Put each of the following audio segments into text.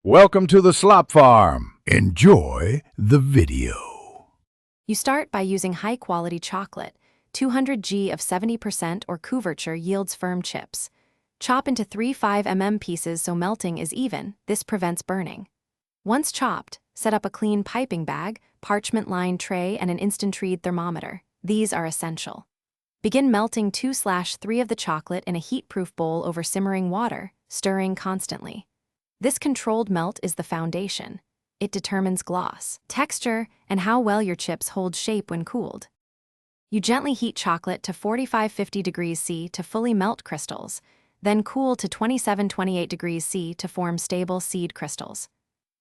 Welcome to the Slop Farm. Enjoy the video. You start by using high-quality chocolate. 200 g of 70% or couverture yields firm chips. Chop into 3 5 mm pieces so melting is even. This prevents burning. Once chopped, set up a clean piping bag, parchment-lined tray, and an instant-read thermometer. These are essential. Begin melting 2/3 of the chocolate in a heat-proof bowl over simmering water, stirring constantly. This controlled melt is the foundation. It determines gloss, texture, and how well your chips hold shape when cooled. You gently heat chocolate to 45–50 degrees C to fully melt crystals, then cool to 27–28 degrees C to form stable seed crystals.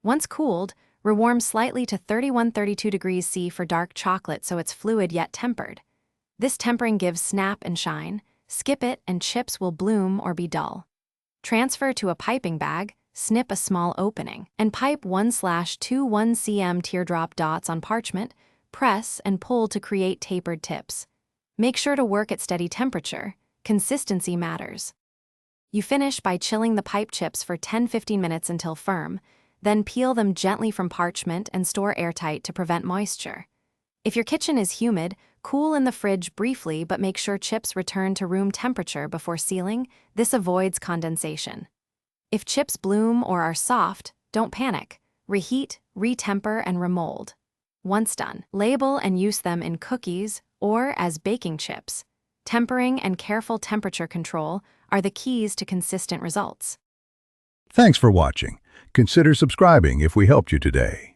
Once cooled, rewarm slightly to 31–32 degrees C for dark chocolate so it's fluid yet tempered. This tempering gives snap and shine. Skip it and chips will bloom or be dull. Transfer to a piping bag, snip a small opening, and pipe 1/2 1 cm teardrop dots on parchment, press and pull to create tapered tips. Make sure to work at steady temperature. Consistency matters. You finish by chilling the pipe chips for 10–15 minutes until firm, then peel them gently from parchment and store airtight to prevent moisture. If your kitchen is humid, cool in the fridge briefly but make sure chips return to room temperature before sealing. This avoids condensation. If chips bloom or are soft, don't panic. Reheat, retemper, and remold. Once done, label and use them in cookies or as baking chips. Tempering and careful temperature control are the keys to consistent results. Thanks for watching. Consider subscribing if we helped you today.